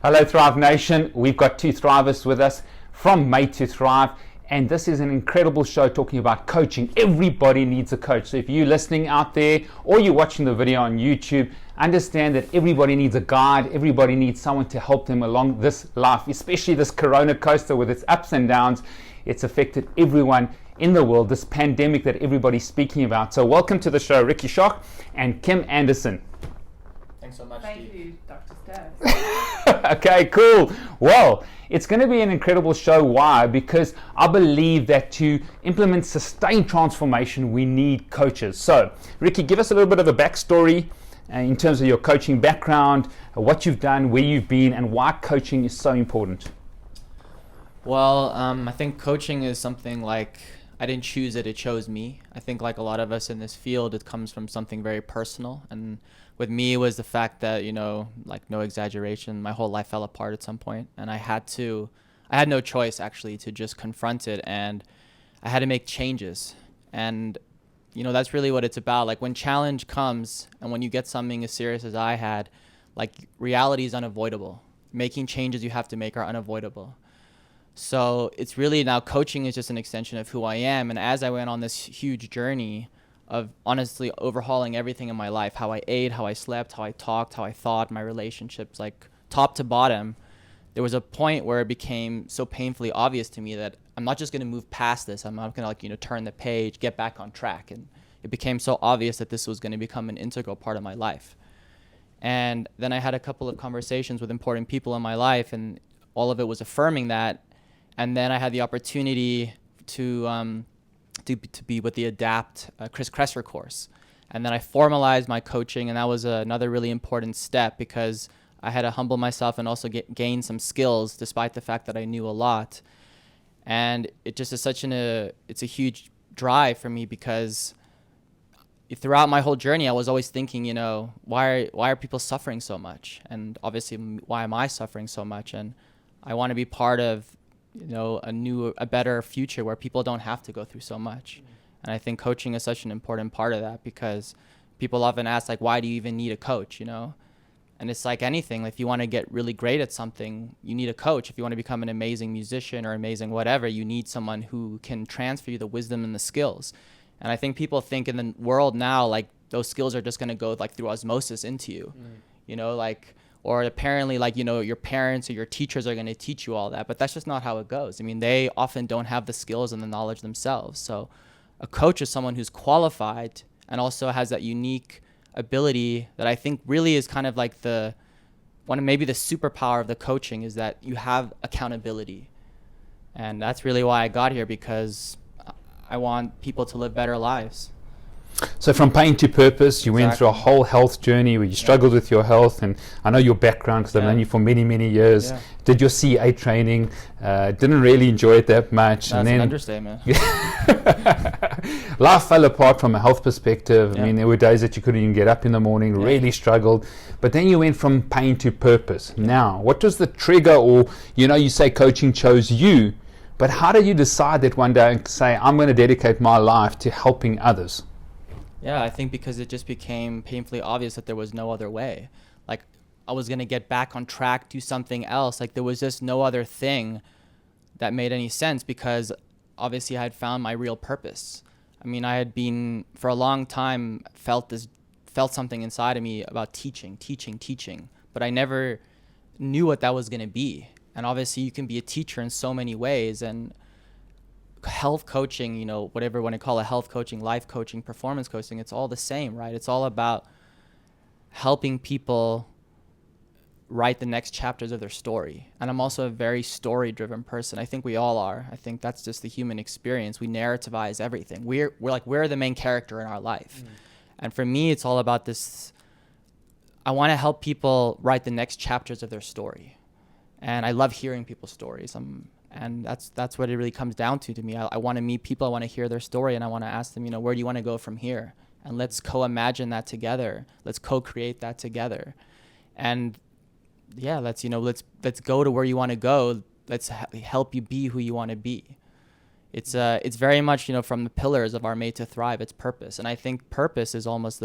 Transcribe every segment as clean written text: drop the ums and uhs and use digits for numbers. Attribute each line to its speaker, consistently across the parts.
Speaker 1: Hello Thrive Nation, we've got two Thrivers with us from Made to Thrive, and this is an incredible show talking about coaching. Everybody needs a coach. So if you're listening out there or you're watching the video on YouTube, understand that everybody needs a guide, everybody needs someone to help them along this life, especially this corona coaster with its ups and downs. It's affected everyone in the world, this pandemic that everybody's speaking about. So welcome to the show, Ricky Schoch and Kim Anderssen.
Speaker 2: Thanks so much,
Speaker 3: Thank
Speaker 2: Steve.
Speaker 3: you, Dr. Stavs.
Speaker 1: Okay, cool. Well, it's going to be an incredible show. Why? Because I believe that to implement sustained transformation, we need coaches. So, Ricky, give us a little bit of a backstory in terms of your coaching background, what you've done, where you've been, and why coaching is so important.
Speaker 2: Well, I think coaching is something like, I didn't choose it, it chose me. I think like a lot of us in this field, it comes from something very personal. And with me, it was the fact that, like no exaggeration, my whole life fell apart at some point. And I had no choice actually to just confront it. And I had to make changes. And, that's really what it's about. Like when challenge comes and when you get something as serious as I had, like reality is unavoidable. Making changes you have to make are unavoidable. So it's really now coaching is just an extension of who I am. And as I went on this huge journey of honestly overhauling everything in my life, how I ate, how I slept, how I talked, how I thought, my relationships, like top to bottom, there was a point where it became so painfully obvious to me that I'm not just going to move past this. I'm not going to turn the page, get back on track. And it became so obvious that this was going to become an integral part of my life. And then I had a couple of conversations with important people in my life, and all of it was affirming that. And then I had the opportunity to be with the ADAPT Chris Kresser course. And then I formalized my coaching, and that was another really important step because I had to humble myself and also gain some skills despite the fact that I knew a lot. And it just is it's a huge drive for me because throughout my whole journey, I was always thinking, why are people suffering so much? And obviously, why am I suffering so much? And I want to be part of a better future where people don't have to go through so much. And I think coaching is such an important part of that because people often ask, like, why do you even need a coach, And it's like anything. If you want to get really great at something, you need a coach. If you want to become an amazing musician or amazing whatever, you need someone who can transfer you the wisdom and the skills. And I think people think in the world now, like, those skills are just going to go, like, through osmosis into you, or apparently, like, your parents or your teachers are going to teach you all that, but that's just not how it goes. I mean, they often don't have the skills and the knowledge themselves. So a coach is someone who's qualified and also has that unique ability that I think really is kind of like maybe the superpower of the coaching is that you have accountability. And that's really why I got here, because I want people to live better lives.
Speaker 1: So from pain to purpose, you went through a whole health journey where you struggled with your health, and I know your background because I've known you for many, many years. Yeah. Did your CA training, didn't really enjoy it that much.
Speaker 2: That's an understatement.
Speaker 1: Life fell apart from a health perspective. Yeah. I mean, there were days that you couldn't even get up in the morning, really struggled. But then you went from pain to purpose. Yeah. Now, what was the trigger, or, you say coaching chose you, but how did you decide that one day and say, I'm going to dedicate my life to helping others?
Speaker 2: Yeah, I think because it just became painfully obvious that there was no other way. Like, I was going to get back on track, do something else. Like, there was just no other thing that made any sense because obviously I had found my real purpose. I mean, I had been, for a long time, felt something inside of me about teaching, but I never knew what that was going to be. And obviously you can be a teacher in so many ways, and health coaching, whatever you want to call it, health coaching, life coaching, performance coaching, it's all the same, right? It's all about helping people write the next chapters of their story. And I'm also a very story-driven person. I think we all are. I think that's just the human experience. We narrativize everything. We're the main character in our life. And for me, it's all about this. I want to help people write the next chapters of their story. And I love hearing people's stories. And that's what it really comes down to me. I want to meet people, I want to hear their story, and I want to ask them, where do you want to go from here? And let's co-imagine that together. Let's co-create that together. And yeah, let's go to where you want to go. Let's help you be who you want to be. It's very much, from the pillars of our Made to Thrive, it's purpose. And I think purpose is almost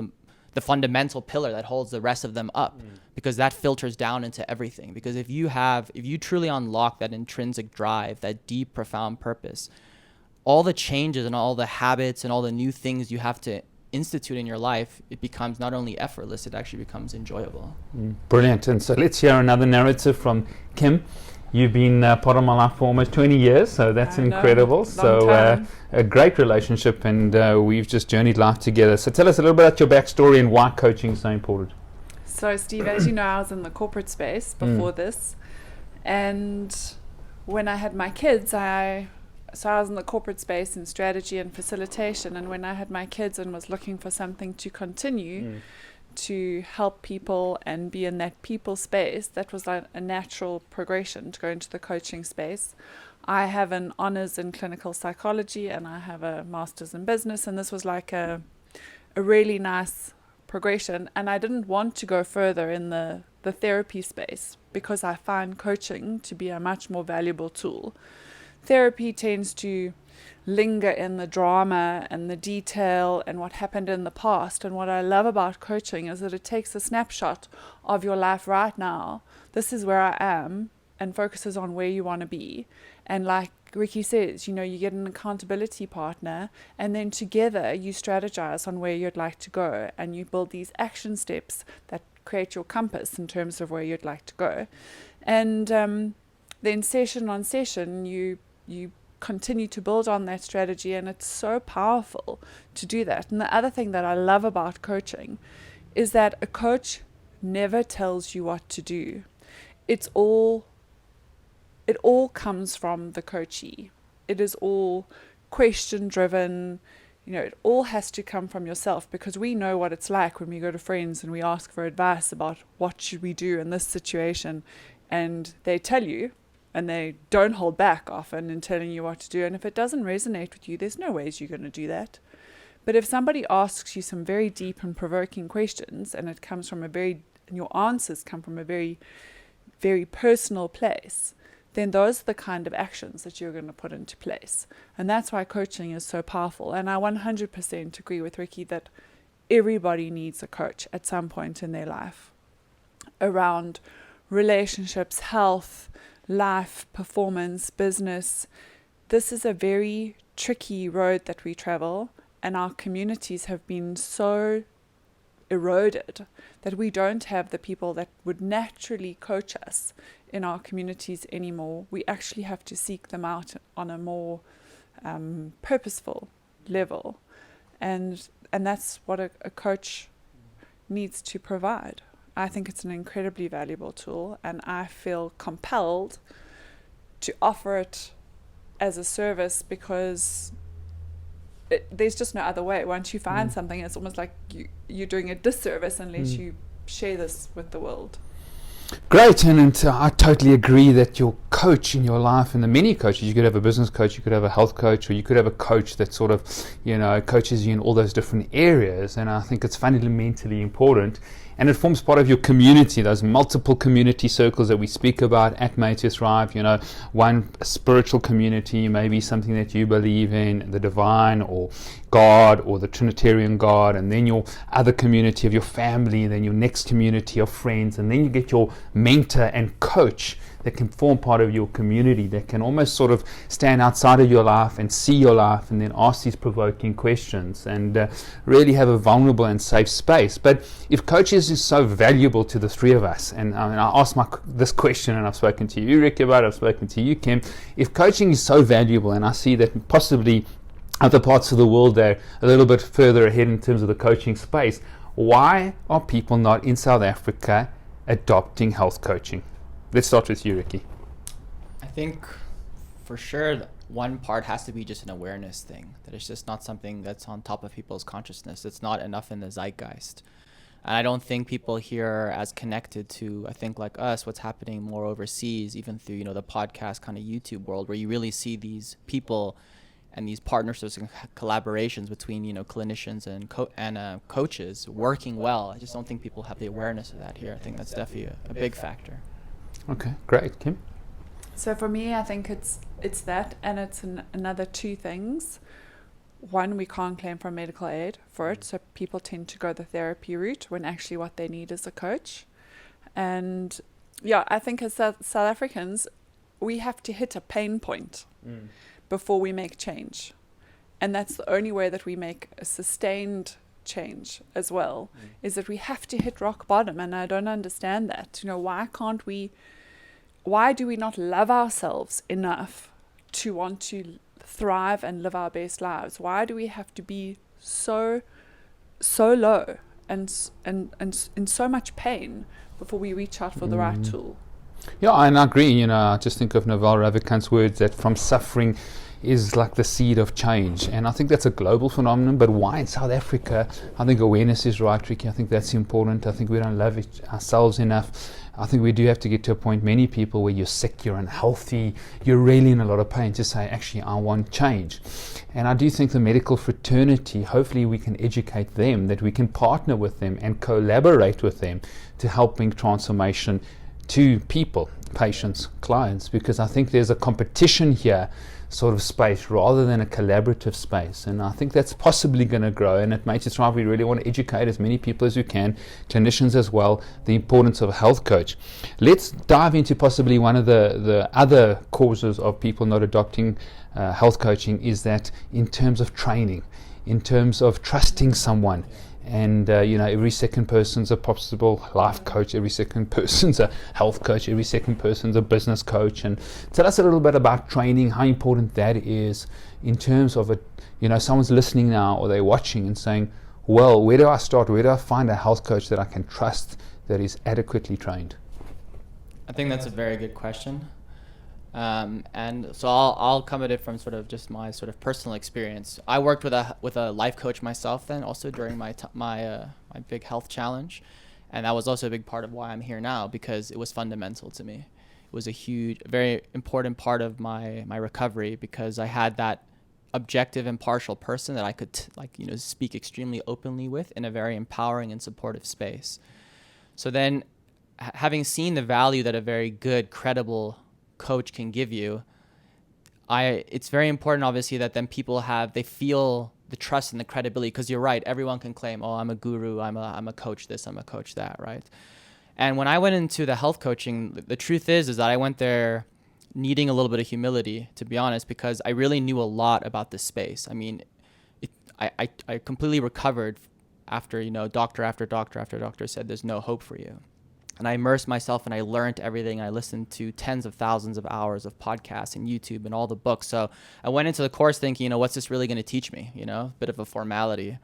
Speaker 2: the fundamental pillar that holds the rest of them up, because that filters down into everything. Because if you truly unlock that intrinsic drive, that deep, profound purpose, all the changes and all the habits and all the new things you have to institute in your life, it becomes not only effortless, it actually becomes enjoyable.
Speaker 1: Brilliant. And so let's hear another narrative from Kim. You've been part of my life for almost 20 years, so that's incredible. So a great relationship, and we've just journeyed life together. So tell us a little bit about your backstory and why coaching is so important.
Speaker 3: So Steve, as you know, I was in the corporate space before this, and when I had my kids, I was in the corporate space in strategy and facilitation, and when I had my kids and was looking for something to continue to help people and be in that people space, that was like a natural progression to go into the coaching space. I have an honors in clinical psychology and I have a master's in business, and this was like a really nice progression, and I didn't want to go further in the therapy space because I find coaching to be a much more valuable tool. Therapy tends to linger in the drama and the detail and what happened in the past. And what I love about coaching is that it takes a snapshot of your life right now. This is where I am, and focuses on where you want to be. And like Ricky says, you get an accountability partner, and then together you strategize on where you'd like to go, and you build these action steps that create your compass in terms of where you'd like to go. And then session on session, you continue to build on that strategy, and it's so powerful to do that. And the other thing that I love about coaching is that a coach never tells you what to do. It all comes from the coachee. It is all question driven. It all has to come from yourself, because we know what it's like when we go to friends and we ask for advice about what should we do in this situation, and they tell you, and they don't hold back often in telling you what to do. And if it doesn't resonate with you, there's no ways you're going to do that. But if somebody asks you some very deep and provoking questions, and your answers come from a very, very personal place, then those are the kind of actions that you're going to put into place. And that's why coaching is so powerful. And I 100% agree with Ricky that everybody needs a coach at some point in their life around relationships, health, life, performance, business. This is a very tricky road that we travel, and our communities have been so eroded that we don't have the people that would naturally coach us in our communities anymore. We actually have to seek them out on a more purposeful level, and that's what a coach needs to provide. I think it's an incredibly valuable tool, and I feel compelled to offer it as a service because there's just no other way. Once you find something, it's almost like you're doing a disservice unless you share this with the world.
Speaker 1: Great, and I totally agree that your coach in your life, and the many coaches, you could have a business coach, you could have a health coach, or you could have a coach that sort of, coaches you in all those different areas, and I think it's fundamentally important. And it forms part of your community, those multiple community circles that we speak about at Made to Thrive. One spiritual community, maybe something that you believe in, the divine or God or the Trinitarian God, and then your other community of your family, and then your next community of friends, and then you get your mentor and coach that can form part of your community, that can almost sort of stand outside of your life and see your life and then ask these provoking questions and really have a vulnerable and safe space. But if coaches is so valuable to the three of us, and I asked this question, and I've spoken to you, Rick, about it, I've spoken to you, Kim, if coaching is so valuable, and I see that possibly other parts of the world they're a little bit further ahead in terms of the coaching space, why are people not in South Africa adopting health coaching? Let's start with you, Ricky.
Speaker 2: I think for sure one part has to be just an awareness thing, that it's just not something that's on top of people's consciousness. It's not enough in the zeitgeist. And I don't think people here are as connected to, I think like us, what's happening more overseas, even through, the podcast kind of YouTube world, where you really see these people and these partnerships and collaborations between, clinicians and coaches working well. I just don't think people have the awareness of that here. I think that's definitely a big factor.
Speaker 1: Okay, great. Kim?
Speaker 3: So for me, I think it's that, and it's another two things. one, we can't claim for medical aid for it, so people tend to go the therapy route when actually what they need is a coach. And yeah, I think as South Africans, we have to hit a pain point before we make change. And that's the only way that we make a sustained change as well, is that we have to hit rock bottom. And I don't understand that. You know, why do we not love ourselves enough to want to thrive and live our best lives? Why do we have to be so low and in so much pain before we reach out for the right tool?
Speaker 1: Yeah, and I agree. You know, I just think of Naval Ravikant's words that from suffering is like the seed of change. And I think that's a global phenomenon. But why in South Africa? I think awareness is right, Ricky. I think that's important. I think we don't love ourselves enough. I think we do have to get to a point, many people, where you're sick, you're unhealthy, you're really in a lot of pain, to say, actually, I want change. And I do think the medical fraternity, hopefully we can educate them, that we can partner with them and collaborate with them to help bring transformation to people, patients, clients, because I think there's a competition here sort of space rather than a collaborative space. And I think that's possibly going to grow. And at Mate to Thrive, we really want to educate as many people as we can, clinicians as well, the importance of a health coach. Let's dive into possibly one of the other causes of people not adopting health coaching, is that in terms of training, in terms of trusting someone. And every second person's a possible life coach, every second person's a health coach, every second person's a business coach. And tell us a little bit about training, how important that is in terms of it. Someone's listening now, or they're watching and saying, well, where do I start? Where do I find a health coach that I can trust, that is adequately trained?
Speaker 2: I think that's a very good question. And so I'll come at it from sort of just my sort of personal experience. I worked with a life coach myself then, also during my big health challenge, and that was also a big part of why I'm here now, because it was fundamental to me. It was a very important part of my recovery, because I had that objective, impartial person that I could speak extremely openly with in a very empowering and supportive space. So then, having seen the value that a very good, credible coach can give you, it's very important, obviously, that then people they feel the trust and the credibility, because you're right, everyone can claim, oh, I'm a guru, I'm a coach this, I'm a coach that, right? And when I went into the health coaching, the truth is that I went there needing a little bit of humility, to be honest, because I really knew a lot about this space. I mean, I completely recovered after, doctor after doctor after doctor said there's no hope for you. And I immersed myself and I learned everything. I listened to tens of thousands of hours of podcasts and YouTube and all the books. So I went into the course thinking, what's this really going to teach me? A bit of a formality.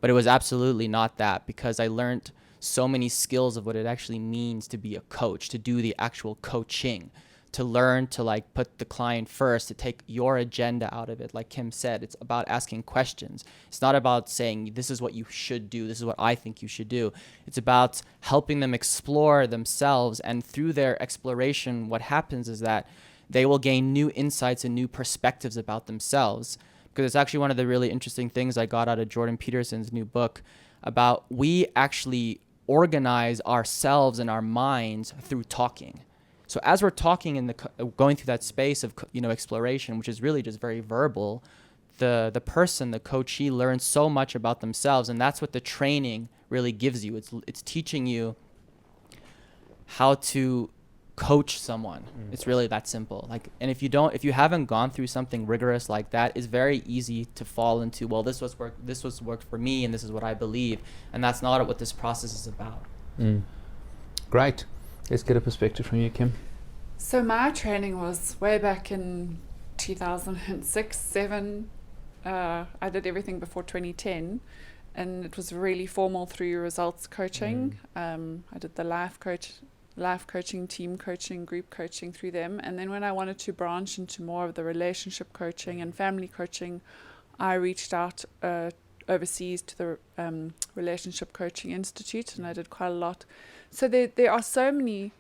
Speaker 2: But it was absolutely not that, because I learned so many skills of what it actually means to be a coach, to do the actual coaching, to learn to put the client first, to take your agenda out of it. Like Kim said, it's about asking questions. It's not about saying, this is what you should do, this is what I think you should do. It's about helping them explore themselves, and through their exploration, what happens is that they will gain new insights and new perspectives about themselves. Because it's actually one of the really interesting things I got out of Jordan Peterson's new book, about we actually organize ourselves and our minds through talking. So as we're talking and going through that space of exploration, which is really just very verbal, the person, the coachee, learns so much about themselves, and that's what the training really gives you. It's teaching you how to coach someone. It's really that simple. And if you haven't gone through something rigorous like that, it's very easy to fall into, well, this was worked for me, and this is what I believe, and that's not what this process is about.
Speaker 1: Great. Let's get a perspective from you, Kim.
Speaker 3: So my training was way back in 2006, 2007. I did everything before 2010, and it was really formal through results coaching. I did the life coaching, team coaching, group coaching through them. And then when I wanted to branch into more of the relationship coaching and family coaching, I reached out overseas to the Relationship Coaching Institute, and I did quite a lot. So there are so many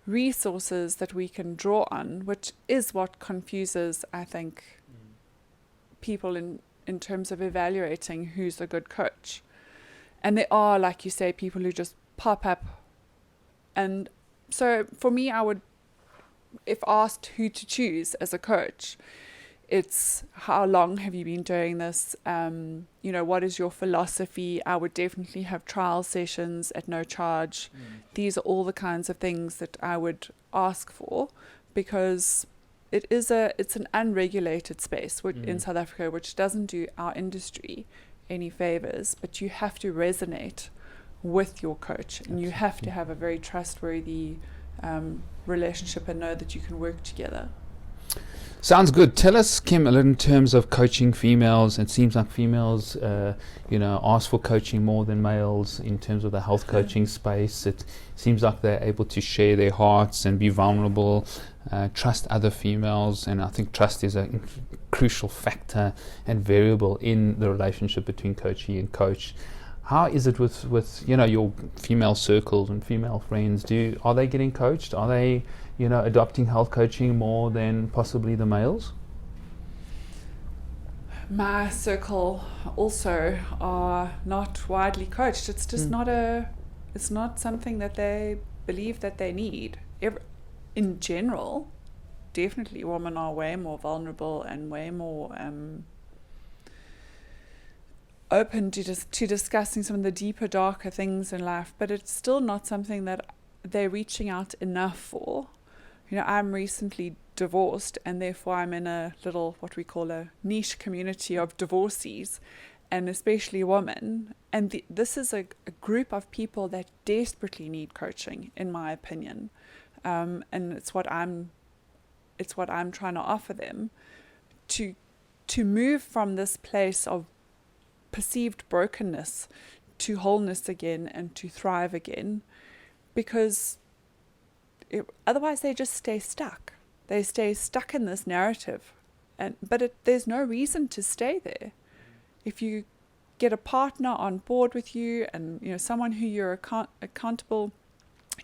Speaker 3: resources that we can draw on, which is what confuses, I think, people in terms of evaluating who's a good coach. And there are, like you say, people who just pop up. And so for me, I would, if asked who to choose as a coach, It's how long have you been doing this? What is your philosophy? I would definitely have trial sessions at no charge. These are all the kinds of things that I would ask for, because it's an unregulated space in South Africa, which doesn't do our industry any favors. But you have to resonate with your coach, and you have to have a very trustworthy relationship and know that you can work together.
Speaker 1: Sounds good. Tell us, Kim, a little in terms of coaching females. It seems like females, ask for coaching more than males in terms of the health coaching space. It seems like they're able to share their hearts and be vulnerable, trust other females, and I think trust is a crucial factor and variable in the relationship between coachee and coach. How is it with your female circles and female friends? Are they getting coached? Are they adopting health coaching more than possibly the males?
Speaker 3: My circle also are not widely coached. It's just it's not something that they believe that they need. In general, definitely women are way more vulnerable and way more open to discussing some of the deeper, darker things in life, but it's still not something that they're reaching out enough for. I'm recently divorced, and therefore I'm in a little, what we call a niche community of divorcees, and especially women. And this is a group of people that desperately need coaching, in my opinion. And it's what I'm trying to offer them, to move from this place of perceived brokenness to wholeness again and to thrive again, because otherwise they just stay stuck. They stay stuck in this narrative, but there's no reason to stay there. If you get a partner on board with you, and someone who you're accountable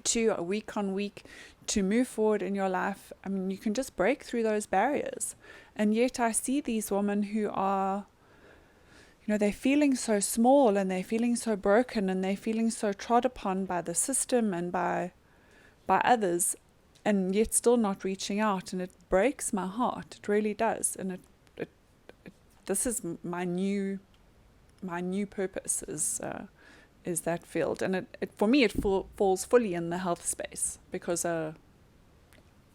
Speaker 3: to a week on week to move forward in your life, you can just break through those barriers. And yet I see these women who are, they're feeling so small, and they're feeling so broken, and they're feeling so trod upon by the system and by others, and yet still not reaching out. And it breaks my heart. It really does. And this is my new purpose is that field. And it for me, it falls fully in the health space, because a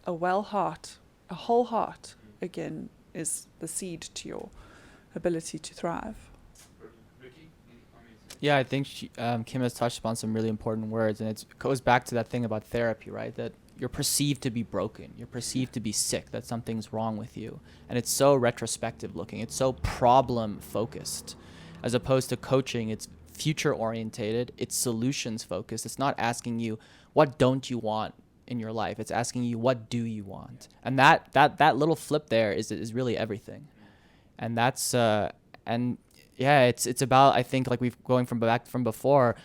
Speaker 3: whole heart again is the seed to your ability to thrive.
Speaker 2: Yeah, I think Kim has touched upon some really important words, and it goes back to that thing about therapy, right? That you're perceived to be broken, you're perceived to be sick, that something's wrong with you. And it's so retrospective looking, it's so problem focused, as opposed to coaching. It's future orientated, it's solutions focused. It's not asking you, what don't you want in your life? It's asking you, what do you want? And that little flip there is really everything. And that's it's about, I think, like we've going from back from before,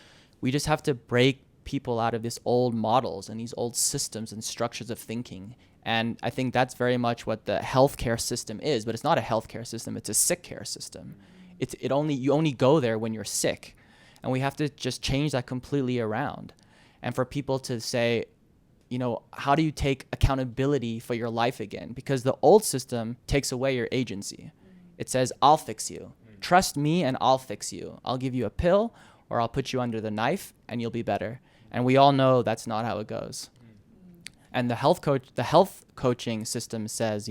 Speaker 2: we just have to break people out of these old models and these old systems and structures of thinking. And I think that's very much what the healthcare system is, but it's not a healthcare system, it's a sick care system. You only go there when you're sick. And we have to just change that completely around. And for people to say, how do you take accountability for your life again? Because the old system takes away your agency. It says, I'll fix you. Trust me and I'll fix you. I'll give you a pill, or I'll put you under the knife and you'll be better. And we all know that's not how it goes. And the health coaching system says,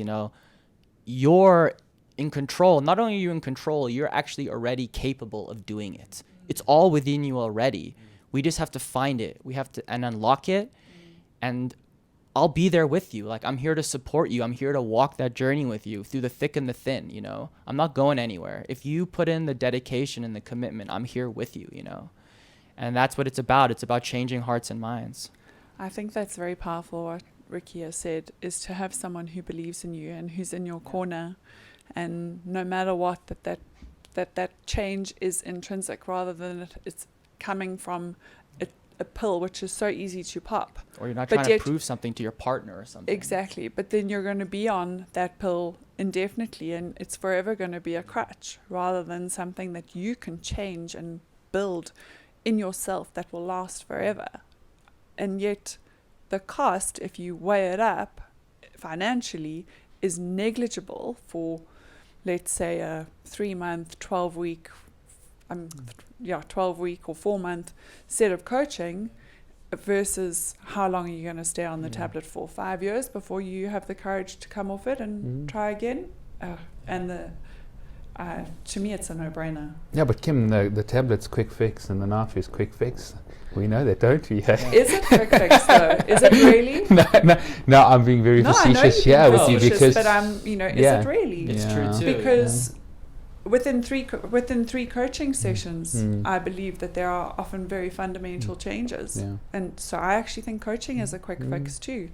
Speaker 2: you're in control. Not only are you in control, you're actually already capable of doing it. It's all within you already. We just have to find it. We have to unlock it. And I'll be there with you. Like, I'm here to support you. I'm here to walk that journey with you through the thick and the thin, I'm not going anywhere. If you put in the dedication and the commitment, I'm here with you, And that's what it's about. It's about changing hearts and minds.
Speaker 3: I think that's very powerful. What Ricky has said is to have someone who believes in you and who's in your corner, and no matter what, that change is intrinsic rather than it's coming from a pill, which is so easy to pop.
Speaker 2: Or you're not trying to prove something to your partner or something.
Speaker 3: Exactly. But then you're going to be on that pill indefinitely, and it's forever going to be a crutch rather than something that you can change and build in yourself that will last forever. And yet the cost, if you weigh it up financially, is negligible for, let's say, a 3-month, 12-week, 12-week or 4-month set of coaching, versus how long are you going to stay on the tablet for? 5 years before you have the courage to come off it and try again? To me, it's a no-brainer.
Speaker 1: Yeah, but Kim, the tablet's quick fix and the knife is quick fix. We know that, don't we?
Speaker 3: Is it quick fix though? Is it really?
Speaker 1: No, I'm being very facetious here with you because.
Speaker 3: But is it really?
Speaker 2: It's true too.
Speaker 3: Because within three coaching sessions, I believe that there are often very fundamental changes, and so I actually think coaching is a quick fix too.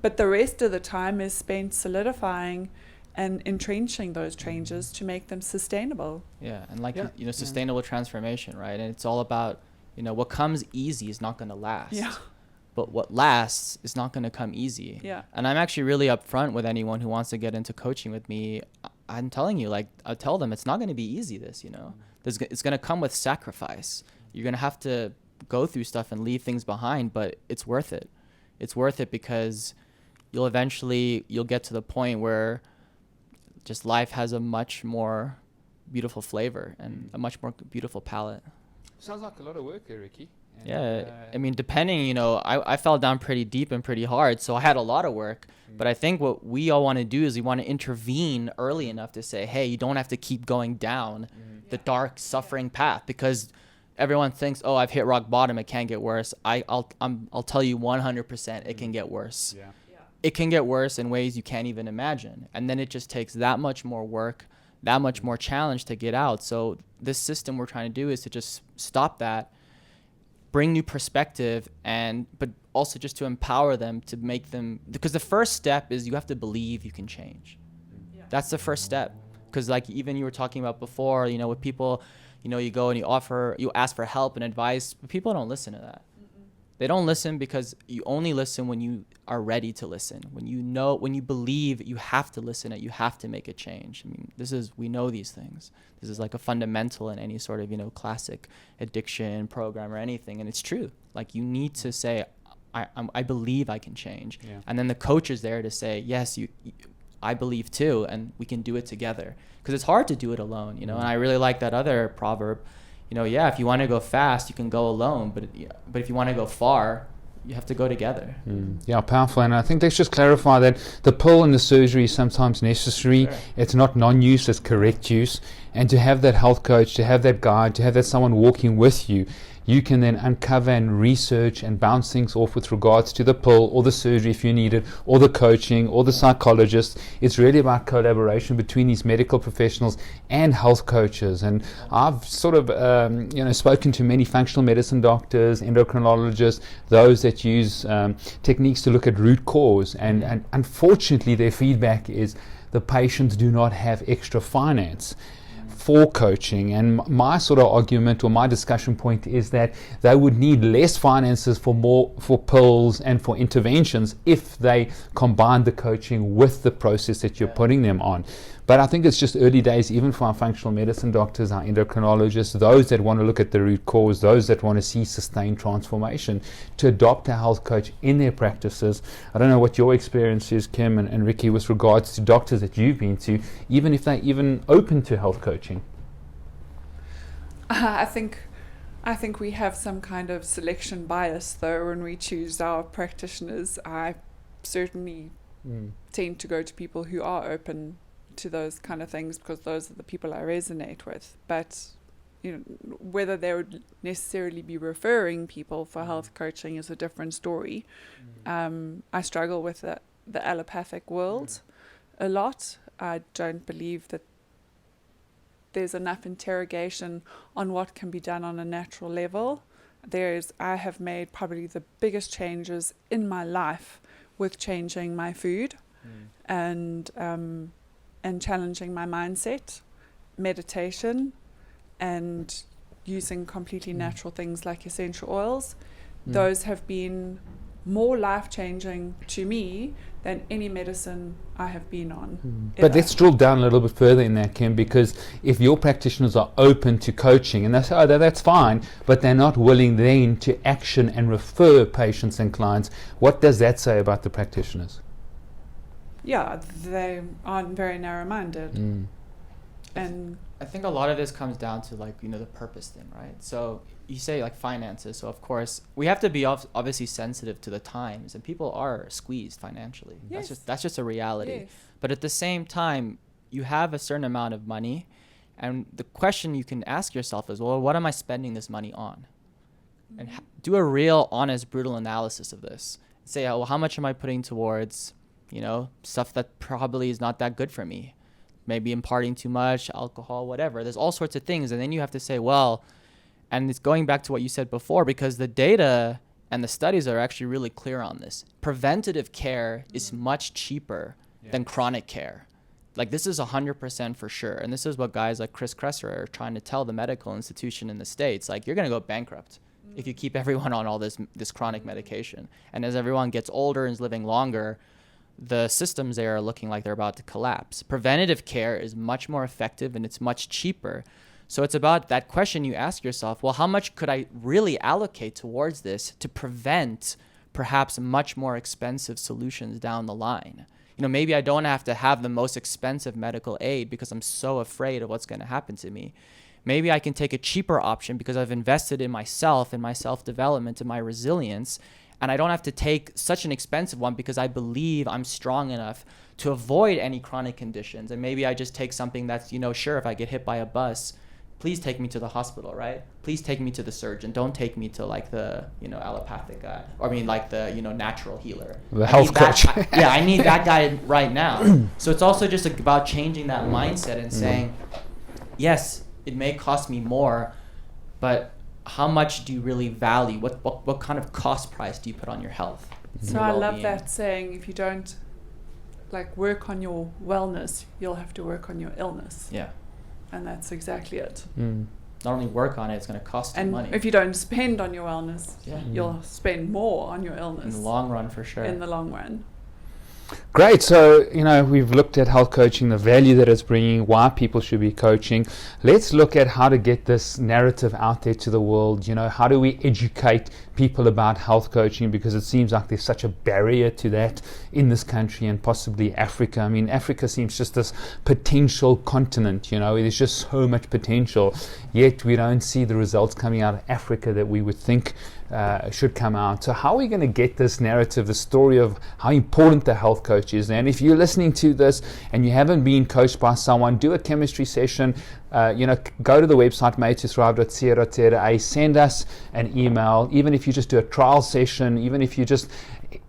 Speaker 3: But the rest of the time is spent solidifying and entrenching those changes to make them sustainable.
Speaker 2: Yeah, and sustainable transformation, right? And it's all about, what comes easy is not going to last. Yeah. But what lasts is not going to come easy. Yeah. And I'm actually really upfront with anyone who wants to get into coaching with me. I'm telling you, I tell them it's not going to be easy, it's going to come with sacrifice. You're going to have to go through stuff and leave things behind, but it's worth it. It's worth it because you'll get to the point where just life has a much more beautiful flavor and a much more beautiful palette.
Speaker 1: Sounds like a lot of work there, Ricky.
Speaker 2: Yeah, I mean, depending, I fell down pretty deep and pretty hard, so I had a lot of work. But I think what we all want to do is we want to intervene early enough to say, hey, you don't have to keep going down the dark, suffering path, because everyone thinks, oh, I've hit rock bottom, it can't get worse. I'll tell you 100% it can get worse. Yeah. It can get worse in ways you can't even imagine. And then it just takes that much more work, that much more challenge to get out. So this system we're trying to do is to just stop that, bring new perspective, but also just to empower them, to make them, because the first step is you have to believe you can change. Yeah. That's the first step. Because even you were talking about before, with people, you go and you ask for help and advice, but people don't listen to that. They don't listen because you only listen when you are ready to listen. When you believe you have to listen, you have to make a change. I mean, we know these things. This is like a fundamental in any sort of, classic addiction program or anything. And it's true. You need to say, I believe I can change. Yeah. And then the coach is there to say, yes, I believe too, and we can do it together. Because it's hard to do it alone, And I really like that other proverb. If you want to go fast, you can go alone, but if you want to go far, you have to go together. Yeah,
Speaker 1: powerful. And I think let's just clarify that the pill and the surgery is sometimes necessary. Sure. It's not non-use, it's correct use. And to have that health coach, to have that guide, to have that someone walking with you, you can then uncover and research and bounce things off with regards to the pill or the surgery if you need it, or the coaching or the psychologist. It's really about collaboration between these medical professionals and health coaches. And I've sort of spoken to many functional medicine doctors, endocrinologists, those that use techniques to look at root cause, and unfortunately their feedback is the patients do not have extra finance for coaching. And my sort of argument or my discussion point is that they would need less finances for pills and for interventions if they combine the coaching with the process that you're putting them on. But I think it's just early days, even for our functional medicine doctors, our endocrinologists, those that want to look at the root cause, those that want to see sustained transformation, to adopt a health coach in their practices. I don't know what your experience is, Kim and Ricky, with regards to doctors that you've been to, even if they're even open to health coaching.
Speaker 3: I think we have some kind of selection bias, though, when we choose our practitioners. I certainly tend to go to people who are open to those kind of things, because those are the people I resonate with. But whether they would necessarily be referring people for health coaching is a different story. I struggle with the allopathic world a lot. I don't believe that there's enough interrogation on what can be done on a natural level. I have made probably the biggest changes in my life with changing my food and challenging my mindset, meditation, and using completely natural things like essential oils. Those have been more life-changing to me than any medicine I have been on.
Speaker 1: But let's drill down a little bit further in that, Kim, because if your practitioners are open to coaching, and they say, that's fine, but they're not willing then to action and refer patients and clients, what does that say about the practitioners?
Speaker 3: yeah, they aren't very narrow-minded. And
Speaker 2: I think a lot of this comes down to like, the purpose thing, right? So you say like finances. So of course we have to be obviously sensitive to the times, and people are squeezed financially.
Speaker 3: Yes.
Speaker 2: That's just a reality.
Speaker 3: Yes.
Speaker 2: But at the same time, you have a certain amount of money, and the question you can ask yourself is, well, what am I spending this money on? And do a real, honest, brutal analysis of this. Say, well, how much am I putting towards, stuff that probably is not that good for me? Maybe I'm partying too much, alcohol, whatever. There's all sorts of things. And then you have to say, well, and it's going back to what you said before, because the data and the studies are actually really clear on this. Preventative care is much cheaper than chronic care. Like, this is 100% for sure. And this is what guys like Chris Kresser are trying to tell the medical institution in the States. Like, you're going to go bankrupt if you keep everyone on all this chronic medication. And as everyone gets older and is living longer, the systems there are looking like they're about to collapse. Preventative care is much more effective and it's much cheaper. So it's about that question you ask yourself, well, how much could I really allocate towards this to prevent perhaps much more expensive solutions down the line? Maybe I don't have to have the most expensive medical aid because I'm so afraid of what's going to happen to me. Maybe I can take a cheaper option because I've invested in myself and my self-development and my resilience, and I don't have to take such an expensive one because I believe I'm strong enough to avoid any chronic conditions. And maybe I just take something that's, sure, if I get hit by a bus, please take me to the hospital, right? Please take me to the surgeon. Don't take me to like the, allopathic guy. Or like the, natural healer.
Speaker 1: The health coach.
Speaker 2: Yeah, I need that guy right now. So it's also just about changing that mindset and saying, yes, it may cost me more, but how much do you really value? What kind of cost price do you put on your health?
Speaker 3: So I love that saying, if you don't work on your wellness, you'll have to work on your illness.
Speaker 2: Yeah.
Speaker 3: And that's exactly it.
Speaker 2: Not only work on it, it's going to cost you money.
Speaker 3: And if you don't spend on your wellness, you'll spend more on your illness.
Speaker 2: In the long run, for sure.
Speaker 3: In the long run.
Speaker 1: Great. So, we've looked at health coaching, the value that it's bringing, why people should be coaching. Let's look at how to get this narrative out there to the world. How do we educate people about health coaching? Because it seems like there's such a barrier to that in this country and possibly Africa. I mean, Africa seems just this potential continent, there's just so much potential, yet we don't see the results coming out of Africa that we would think should come out. So how are we going to get this narrative, the story of how important the health coach is? And if you're listening to this and you haven't been coached by someone, do a chemistry session. Go to the website made2thrive.co.za, send us an email, even if you just do a trial session, even if you just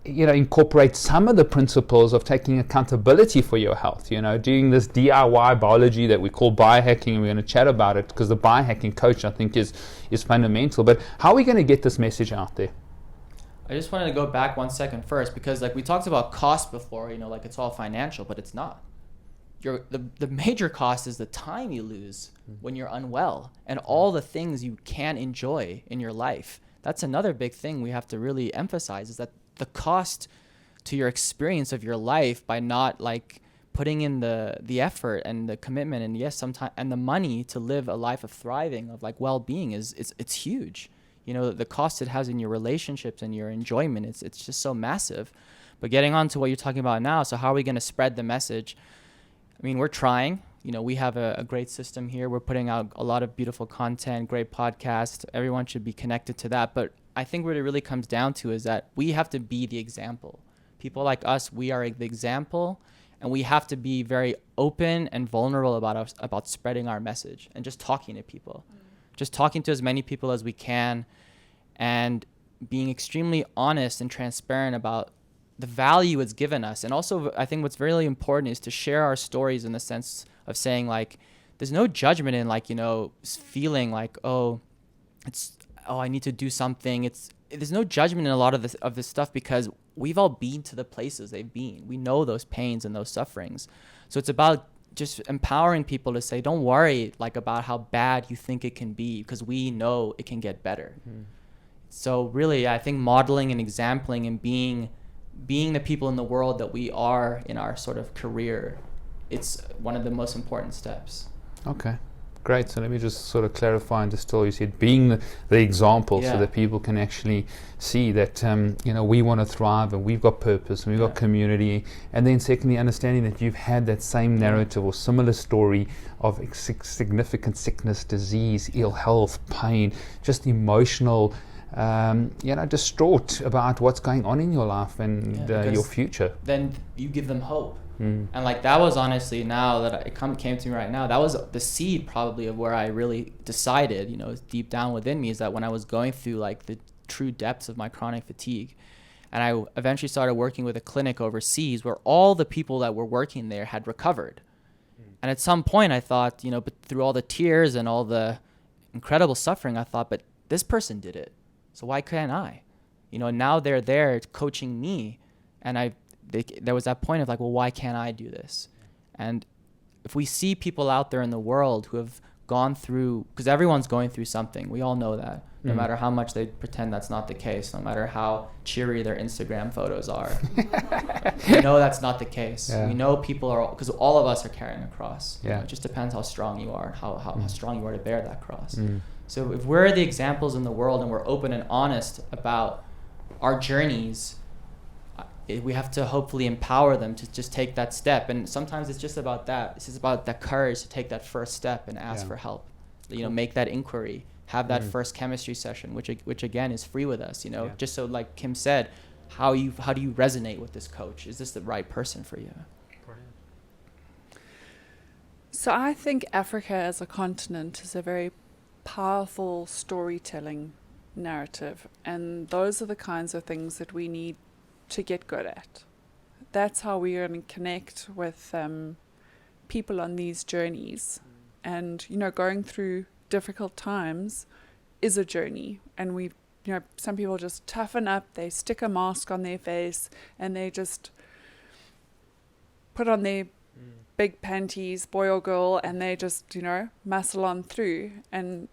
Speaker 1: incorporate some of the principles of taking accountability for your health, doing this DIY biology that we call biohacking, and we're going to chat about it because the biohacking coach, I think, is fundamental. But how are we going to get this message out there?
Speaker 2: I just wanted to go back 1 second first, because we talked about cost before, it's all financial, but it's not. The major cost is the time you lose when you're unwell and all the things you can enjoy in your life. That's another big thing we have to really emphasize, is that the cost to your experience of your life by not putting in the effort and the commitment and sometimes and the money to live a life of thriving, of well-being it's huge. The cost it has in your relationships and your enjoyment, it's just so massive. But getting on to what you're talking about now, so how are we going to spread the message? I mean, we're trying. We have a great system here. We're putting out a lot of beautiful content, great podcasts. Everyone should be connected to that. But I think what it really comes down to is that we have to be the example. People like us, we are the example, and we have to be very open and vulnerable about spreading our message and just talking to people. Just talking to as many people as we can and being extremely honest and transparent about the value it's given us. And also, I think what's really important is to share our stories in the sense of saying there's no judgment in feeling I need to do something. There's no judgment in a lot of this stuff, because we've all been to the places they've been. We know those pains and those sufferings. So it's about just empowering people to say, don't worry about how bad you think it can be, because we know it can get better. So really, I think modeling and exempling and being the people in the world that we are in our sort of career, it's one of the most important steps.
Speaker 1: Okay. Great. So let me just sort of clarify and distill. You said being the example, so that people can actually see that we want to thrive and we've got purpose and we've got community. And then secondly, understanding that you've had that same narrative or similar story of significant sickness, disease, ill health, pain, just emotional, distraught about what's going on in your life and your future.
Speaker 2: Then you give them hope. And like that was honestly, now that it came to me right now, that was the seed probably of where I really decided, deep down within me, is that when I was going through like the true depths of my chronic fatigue, and I eventually started working with a clinic overseas where all the people that were working there had recovered. And at some point I thought, but through all the tears and all the incredible suffering, I thought, but this person did it, so why can't I? Now they're there coaching me, and there was that point of like, well, why can't I do this? And if we see people out there in the world who have gone through, because everyone's going through something, we all know that, no matter how much they pretend that's not the case, no matter how cheery their Instagram photos are. We know that's not the case. We know people are, because all of us are carrying a cross. It just depends how strong you are, how strong you are to bear that cross. So if we're the examples in the world and we're open and honest about our journeys, we have to hopefully empower them to just take that step. And sometimes it's just about that. It's just about that courage to take that first step and ask for help. Make that inquiry, have that first chemistry session, which again is free with us. Just so, like Kim said, how do you resonate with this coach? Is this the right person for you?
Speaker 3: So I think Africa as a continent is a very powerful storytelling narrative, and those are the kinds of things that we need to get good at. That's how we're going to connect with people on these journeys. And going through difficult times is a journey, and some people just toughen up, they stick a mask on their face and they just put on their big panties, boy or girl, and they just muscle on through and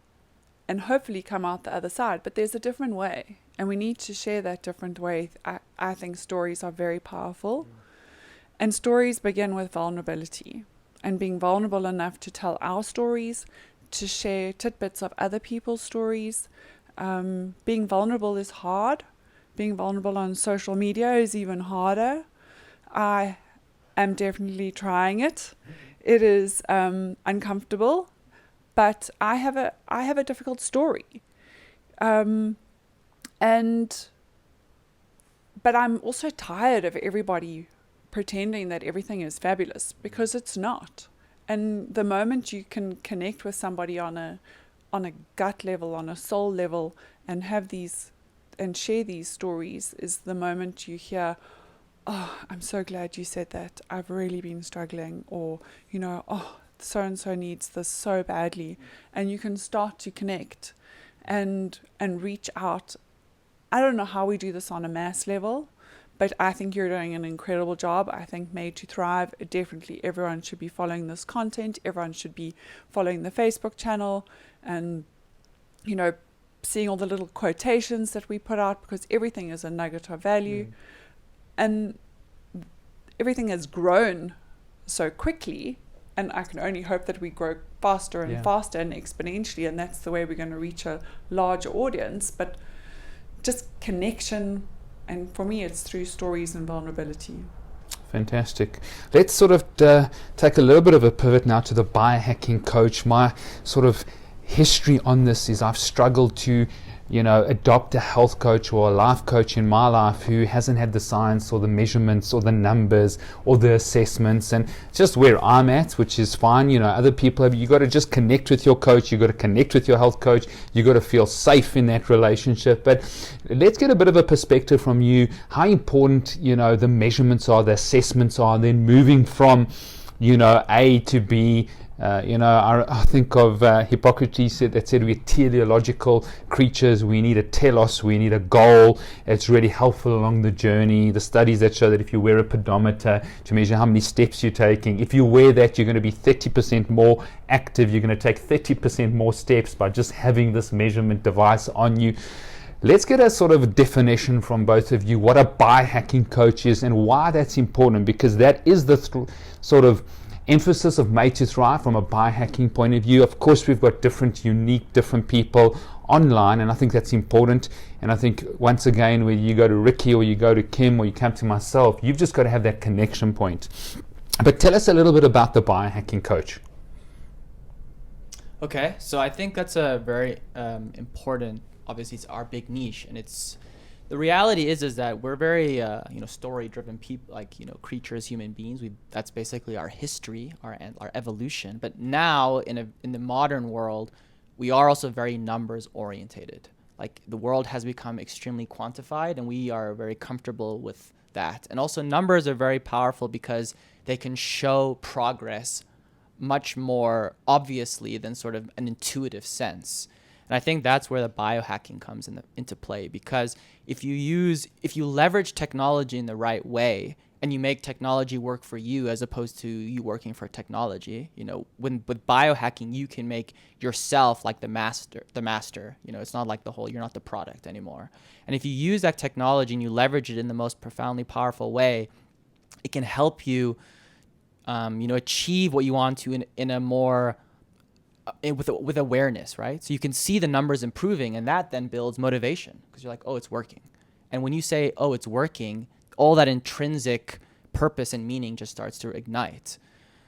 Speaker 3: hopefully come out the other side. But there's a different way, and we need to share that different way. I think stories are very powerful, and stories begin with vulnerability, and being vulnerable enough to tell our stories, to share tidbits of other people's stories. Being vulnerable is hard. Being vulnerable on social media is even harder. I am definitely trying it. It is uncomfortable, but I have a difficult story. But I'm also tired of everybody pretending that everything is fabulous, because it's not. And the moment you can connect with somebody on a gut level, on a soul level, and have these and share these stories, is the moment you hear, oh, I'm so glad you said that. I've really been struggling, or oh, so and so needs this so badly, and you can start to connect and reach out. I don't know how we do this on a mass level, but I think you're doing an incredible job. I think Made to Thrive, definitely everyone should be following this content. Everyone should be following the Facebook channel and, seeing all the little quotations that we put out, because everything is a nugget of value. And everything has grown so quickly, and I can only hope that we grow faster and faster and exponentially, and that's the way we're going to reach a larger audience. But just connection, and for me it's through stories and vulnerability.
Speaker 1: Fantastic. Let's sort of take a little bit of a pivot now to the biohacking coach. My sort of history on this is I've struggled to adopt a health coach or a life coach in my life who hasn't had the science or the measurements or the numbers or the assessments, and just where I'm at, which is fine. Other people have. You got to just connect with your coach. You got to connect with your health coach. You got to feel safe in that relationship. But let's get a bit of a perspective from you. How important the measurements are, the assessments are, then moving from A to B. I think of Hippocrates that said we're teleological creatures. We need a telos, we need a goal. It's really helpful along the journey. The studies that show that if you wear a pedometer to measure how many steps you're taking, if you wear that, you're going to be 30% more active. You're going to take 30% more steps by just having this measurement device on you. Let's get a sort of definition from both of you what a biohacking coach is and why that's important, because that is the sort of emphasis of Made to Thrive from a biohacking point of view. Of course, we've got different people online, and I think that's important. And I think once again, when you go to Ricky or you go to Kim or you come to myself, you've just got to have that connection point. But tell us a little bit about the Biohacking Coach.
Speaker 2: Okay, so I think that's a very important, obviously it's our big niche, and it's, the reality is that we're very story-driven people, like, creatures, human beings. That's basically our history, our evolution. But now in the modern world, we are also very numbers orientated. Like, the world has become extremely quantified, and we are very comfortable with that. And also numbers are very powerful because they can show progress much more obviously than sort of an intuitive sense. And I think that's where the biohacking comes into play, because if you leverage technology in the right way and you make technology work for you as opposed to you working for technology, with biohacking, you can make yourself like the master, it's not like you're not the product anymore. And if you use that technology and you leverage it in the most profoundly powerful way, it can help you, achieve what you want to in a more, with awareness, right? So you can see the numbers improving, and that then builds motivation because you're like, oh, it's working. And when you say, oh, it's working, all that intrinsic purpose and meaning just starts to ignite.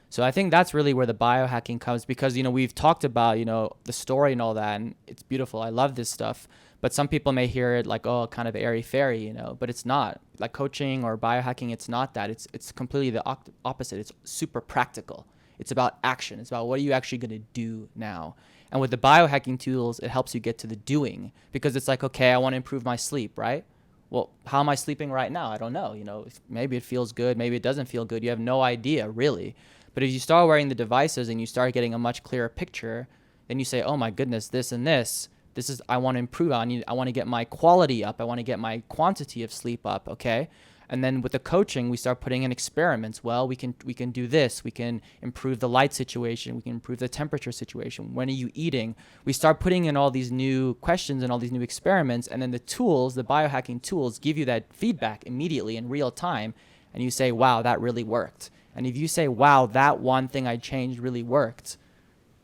Speaker 2: So I think that's really where the biohacking comes, because, we've talked about, the story and all that, and it's beautiful. I love this stuff. But some people may hear it like, oh, kind of airy-fairy, but it's not. Like coaching or biohacking, it's not that. It's completely the opposite. It's super practical. It's about action. It's about what are you actually going to do now. And with the biohacking tools, it helps you get to the doing, because it's like, okay, I want to improve my sleep, right? Well, how am I sleeping right now? I don't know. Maybe it feels good. Maybe it doesn't feel good. You have no idea, really. But if you start wearing the devices and you start getting a much clearer picture, then you say, oh my goodness, this and this. I want to improve. I want to get my quality up. I want to get my quantity of sleep up. Okay. And then with the coaching, we start putting in experiments. Well, we can do this. We can improve the light situation. We can improve the temperature situation. When are you eating? We start putting in all these new questions and all these new experiments. And then the tools, the biohacking tools, give you that feedback immediately in real time. And you say, wow, that really worked. And if you say, wow, that one thing I changed really worked,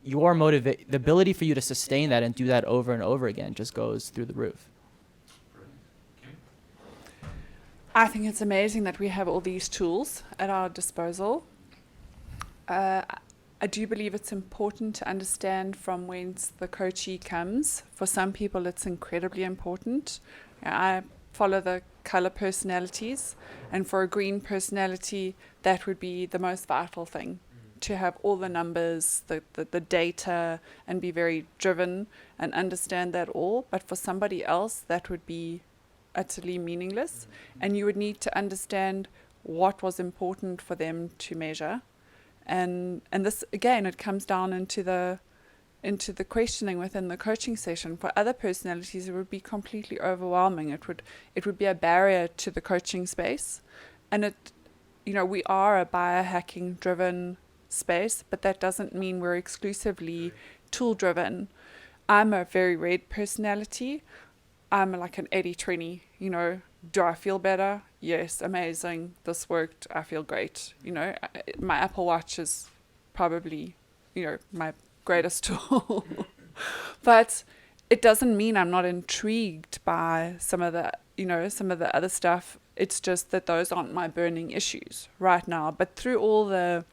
Speaker 2: the ability for you to sustain that and do that over and over again just goes through the roof.
Speaker 3: I think it's amazing that we have all these tools at our disposal. I do believe it's important to understand from whence the coachee comes. For some people, it's incredibly important. I follow the color personalities, and for a green personality, that would be the most vital thing. To have all the numbers, the data, and be very driven and understand that all. But for somebody else, that would be utterly meaningless, and you would need to understand what was important for them to measure. And this, again, it comes down into the questioning within the coaching session. For other personalities, it would be completely overwhelming. It would be a barrier to the coaching space. And we are a biohacking driven space, but that doesn't mean we're exclusively tool driven. I'm a very red personality. I'm like an 80-20, do I feel better? Yes, amazing. This worked. I feel great. My Apple Watch is probably, my greatest tool. But it doesn't mean I'm not intrigued by some of the other stuff. It's just that those aren't my burning issues right now. But through all the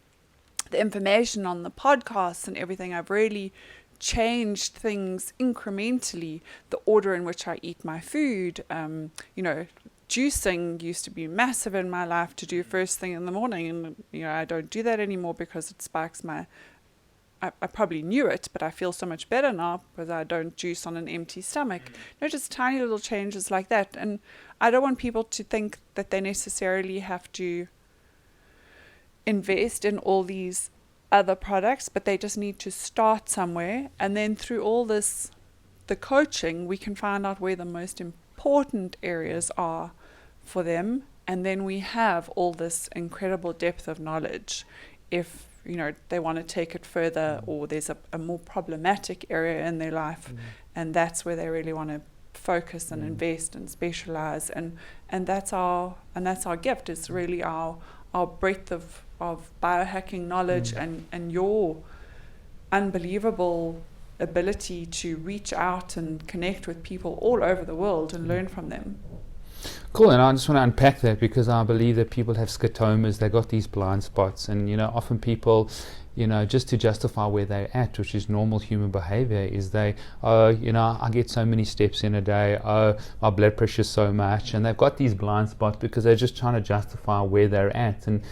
Speaker 3: information on the podcasts and everything, I've really changed things incrementally. The order in which I eat my food, juicing used to be massive in my life to do first thing in the morning, and I don't do that anymore because it spikes I probably knew it, but I feel so much better now because I don't juice on an empty stomach. Just tiny little changes like that. And I don't want people to think that they necessarily have to invest in all these other products, but they just need to start somewhere. And then through all this, the coaching, we can find out where the most important areas are for them. And then we have all this incredible depth of knowledge. If, they want to take it further, or there's a more problematic area in their life, and that's where they really want to focus and invest and specialize. And that's our gift. It's really our our breadth of biohacking knowledge and your unbelievable ability to reach out and connect with people all over the world and learn from them.
Speaker 1: Cool, and I just want to unpack that because I believe that people have scotomas, they've got these blind spots, and often people, just to justify where they're at, which is normal human behavior, is I get so many steps in a day, my blood pressure's so much, and they've got these blind spots because they're just trying to justify where they're at, and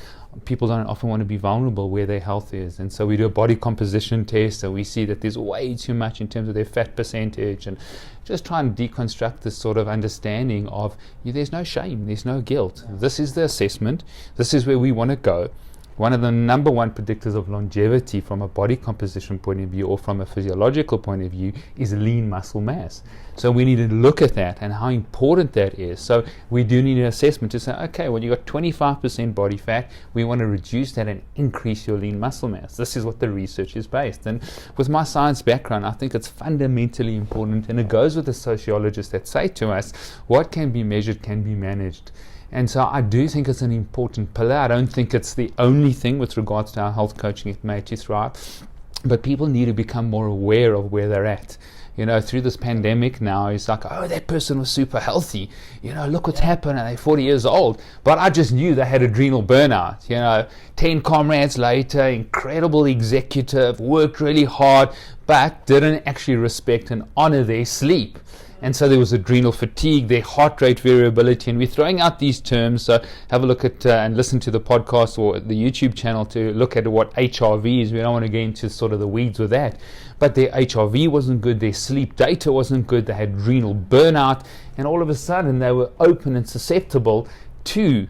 Speaker 1: people don't often want to be vulnerable where their health is. And so we do a body composition test and we see that there's way too much in terms of their fat percentage, and just try and deconstruct this sort of understanding of there's no shame, there's no guilt. This is the assessment, this is where we want to go. One of the number one predictors of longevity from a body composition point of view or from a physiological point of view is lean muscle mass. So we need to look at that and how important that is. So we do need an assessment to say, okay, well, you've got 25% body fat, we want to reduce that and increase your lean muscle mass. This is what the research is based. And with my science background, I think it's fundamentally important, and it goes with the sociologists that say to us, what can be measured can be managed. And so I do think it's an important pillar. I don't think it's the only thing with regards to our health coaching at Made to Thrive, but people need to become more aware of where they're at. Through this pandemic now, it's like, oh, that person was super healthy. Look what's happened, and they're 40 years old. But I just knew they had adrenal burnout. 10 comrades later, incredible executive, worked really hard, but didn't actually respect and honor their sleep. And so there was adrenal fatigue, their heart rate variability, and we're throwing out these terms. So have a look at and listen to the podcast or the YouTube channel to look at what HRV is. We don't want to get into sort of the weeds with that. But their HRV wasn't good, their sleep data wasn't good, they had adrenal burnout, and all of a sudden they were open and susceptible to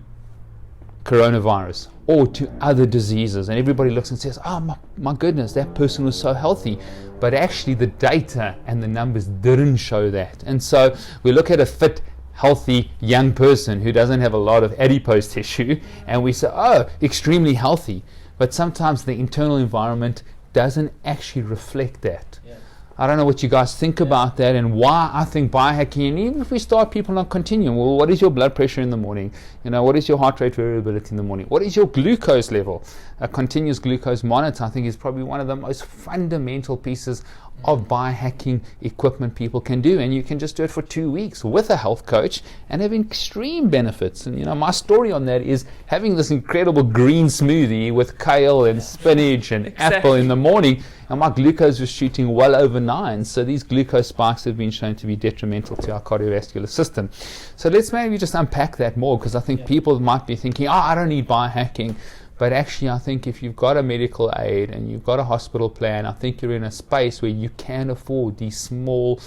Speaker 1: coronavirus or to other diseases. And everybody looks and says, oh my goodness, that person was so healthy. But actually the data and the numbers didn't show that. And so we look at a fit, healthy young person who doesn't have a lot of adipose tissue, and we say, oh, extremely healthy. But sometimes the internal environment doesn't actually reflect that. Yeah. I don't know what you guys think about that, and why I think biohacking, and even if we start people on continuum, well, what is your blood pressure in the morning? What is your heart rate variability in the morning? What is your glucose level? A continuous glucose monitor, I think, is probably one of the most fundamental pieces of biohacking equipment people can do, and you can just do it for 2 weeks with a health coach and have extreme benefits. And my story on that is having this incredible green smoothie with kale and spinach and apple in the morning, and my glucose was shooting well over 9. So these glucose spikes have been shown to be detrimental to our cardiovascular system. So let's maybe just unpack that more, because I think people might be thinking, I don't need biohacking. But actually, I think if you've got a medical aid and you've got a hospital plan, I think you're in a space where you can afford these small,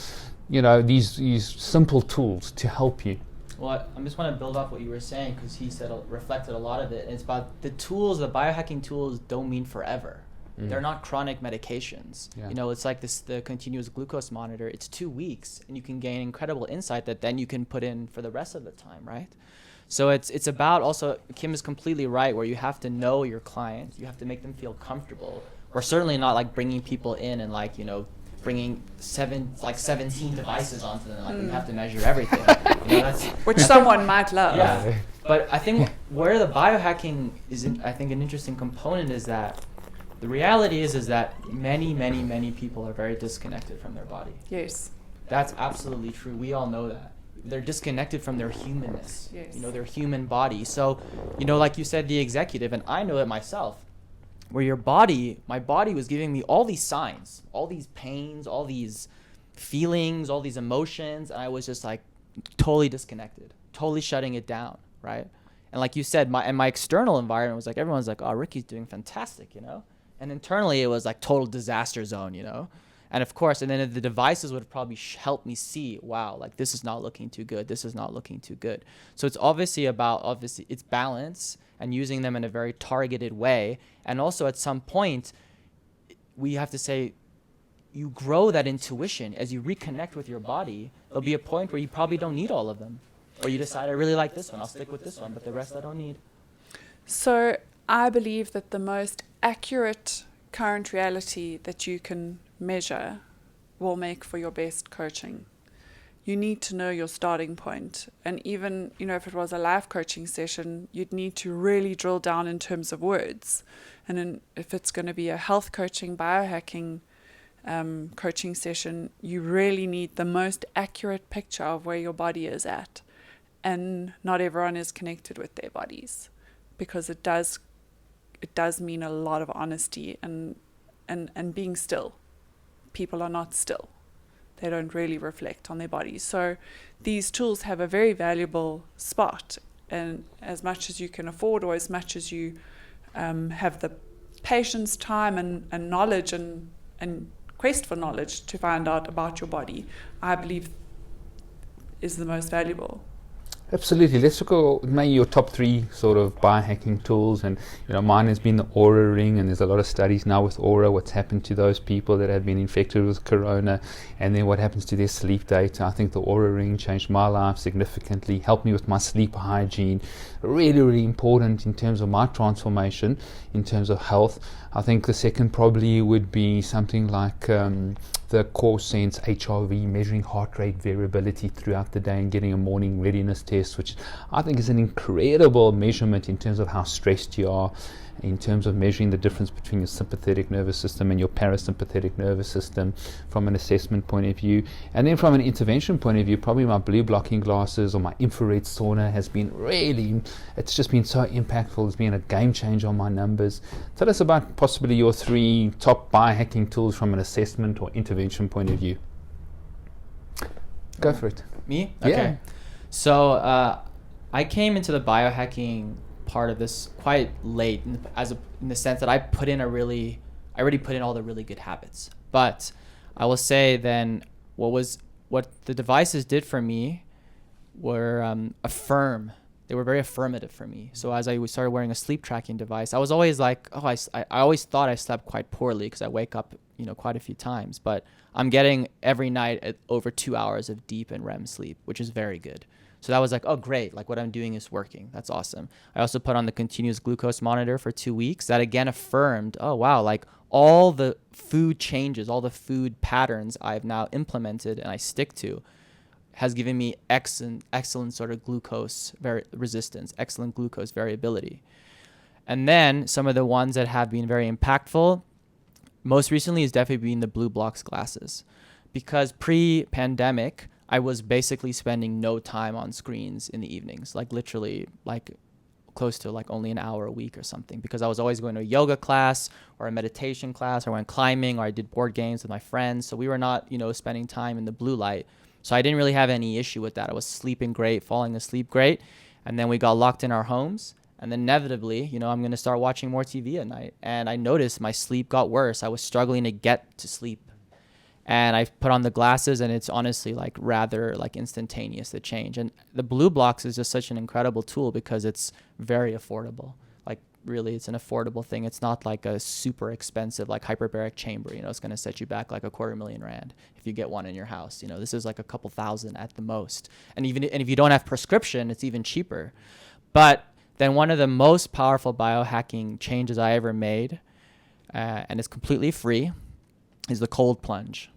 Speaker 1: these simple tools to help you.
Speaker 2: Well, I just want to build off what you were saying, because he reflected a lot of it. And it's about the tools, the biohacking tools don't mean forever. They're not chronic medications. Yeah. It's like the continuous glucose monitor. It's 2 weeks, and you can gain incredible insight that then you can put in for the rest of the time, right? So it's about also, Kim is completely right, where you have to know your client, you have to make them feel comfortable. We're certainly not like bringing people in and bringing 17 devices onto them, you have to measure everything.
Speaker 3: Which someone might love.
Speaker 2: Yeah, but I think where the biohacking is, I think an interesting component is that the reality is that many people are very disconnected from their body.
Speaker 3: Yes.
Speaker 2: That's absolutely true. We all know that. They're disconnected from their humanness,
Speaker 3: yes.
Speaker 2: Their human body. So, like you said, the executive, and I know it myself, where my body was giving me all these signs, all these pains, all these feelings, all these emotions, and I was just like totally disconnected, totally shutting it down, right? And like you said, my external environment was like, everyone's like, oh, Ricky's doing fantastic, And internally it was like total disaster zone, And of course, and then the devices would probably help me see, wow, like this is not looking too good. This is not looking too good. So it's obviously it's balance and using them in a very targeted way. And also at some point, we have to say, you grow that intuition as you reconnect with your body. There'll be a point where you probably don't need all of them. Or you decide, I really like this one, I'll stick with this one, but the rest I don't need.
Speaker 3: So I believe that the most accurate current reality that you can measure will make for your best coaching. you need to know your starting point. And even, if it was a life coaching session, you'd need to really drill down in terms of words. And then if it's going to be a health coaching, biohacking coaching session, you really need the most accurate picture of where your body is at. And not everyone is connected with their bodies, because it does mean a lot of honesty and being still. People are not still. They don't really reflect on their bodies. So these tools have a very valuable spot, and as much as you can afford, or as much as you have the patience, time and knowledge and quest for knowledge to find out about your body, I believe is the most valuable.
Speaker 1: Absolutely. Let's look at maybe your top 3 sort of biohacking tools. And mine has been the Aura Ring, and there's a lot of studies now with Aura, what's happened to those people that have been infected with corona, and then what happens to their sleep data. I think the Aura Ring changed my life significantly, helped me with my sleep hygiene. Really, really important in terms of my transformation, in terms of health. I think the second probably would be something like the Core Sense HRV, measuring heart rate variability throughout the day and getting a morning readiness test, which I think is an incredible measurement in terms of how stressed you are, in terms of measuring the difference between your sympathetic nervous system and your parasympathetic nervous system from an assessment point of view. And then from an intervention point of view, probably my blue blocking glasses or my infrared sauna has been really, it's just been so impactful. It's been a game changer on my numbers. Tell us about possibly your 3 top biohacking tools from an assessment or intervention point of view. Go for it.
Speaker 2: Me? Okay.
Speaker 1: Yeah.
Speaker 2: So I came into the biohacking part of this quite late, in the sense that I already put in all the really good habits. But I will say then what the devices did for me were they were very affirmative for me. So as I started wearing a sleep tracking device, I was always like, I always thought I slept quite poorly because I wake up, quite a few times. But I'm getting every night over 2 hours of deep and REM sleep, which is very good. So that was like, oh, great. Like what I'm doing is working. That's awesome. I also put on the continuous glucose monitor for 2 weeks. That again affirmed, oh, wow, like all the food changes, all the food patterns I've now implemented and I stick to has given me excellent sort of glucose resistance, excellent glucose variability. And then some of the ones that have been very impactful, most recently is definitely been the Blue Blocks glasses. Because pre-pandemic, I was basically spending no time on screens in the evenings, like literally like close to like only an hour a week or something, because I was always going to a yoga class or a meditation class, or went climbing, or I did board games with my friends. So we were not, spending time in the blue light. So I didn't really have any issue with that. I was sleeping great, falling asleep great. And then we got locked in our homes. And then inevitably, I'm going to start watching more TV at night. And I noticed my sleep got worse. I was struggling to get to sleep. And I put on the glasses, and it's honestly like rather like instantaneous, the change. And the Blue Blocks is just such an incredible tool because it's very affordable. Like really, it's an affordable thing. It's not like a super expensive like hyperbaric chamber. It's going to set you back like R250,000 if you get one in your house. This is like a couple thousand at the most. And if you don't have prescription, it's even cheaper. But then one of the most powerful biohacking changes I ever made, and it's completely free, is the cold plunge.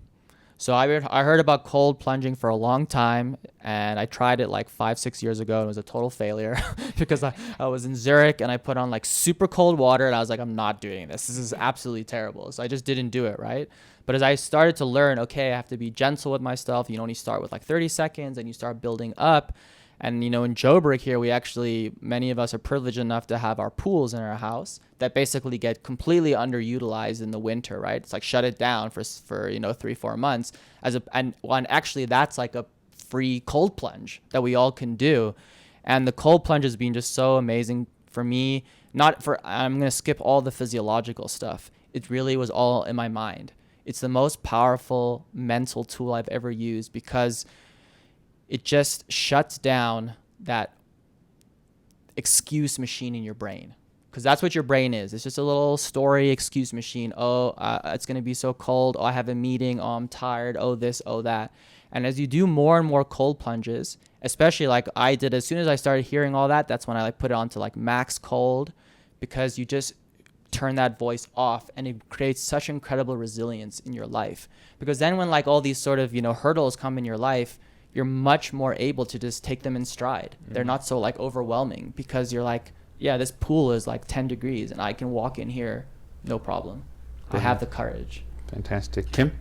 Speaker 2: So I heard about cold plunging for a long time, and I tried it like 5-6 years ago, and it was a total failure because I was in Zurich and I put on like super cold water, and I was like, I'm not doing this. This is absolutely terrible. So I just didn't do it, right? But as I started to learn, okay, I have to be gentle with myself. You only start with like 30 seconds and you start building up. And, in Joburg here, many of us are privileged enough to have our pools in our house that basically get completely underutilized in the winter, right? It's like shut it down for 3-4 months. And actually that's like a free cold plunge that we all can do. And the cold plunge has been just so amazing for me. I'm going to skip all the physiological stuff. It really was all in my mind. It's the most powerful mental tool I've ever used because it just shuts down that excuse machine in your brain. Because that's what your brain is. It's just a little story excuse machine. It's going to be so cold. I have a meeting. I'm tired. This, that. And as you do more and more cold plunges, especially like I did, as soon as I started hearing all that, that's when I put it on to max cold, because you just turn that voice off, and it creates such incredible resilience in your life. Because then when all these sort of, hurdles come in your life, you're much more able to just take them in stride. They're not so like overwhelming, because you're like, yeah, this pool is like 10 degrees and I can walk in here, no problem. I have the courage.
Speaker 1: Fantastic. Kim?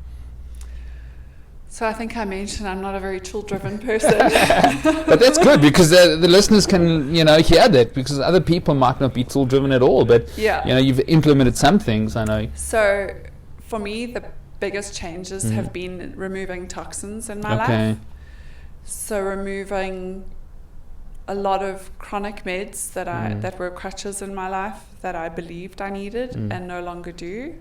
Speaker 3: So I think I mentioned I'm not a very tool-driven person.
Speaker 1: But that's good, because the listeners can, hear that, because other people might not be tool-driven at all, but, you've implemented some things, I know.
Speaker 3: So for me, the biggest changes have been removing toxins in my life. So removing a lot of chronic meds that were crutches in my life that I believed I needed and no longer do,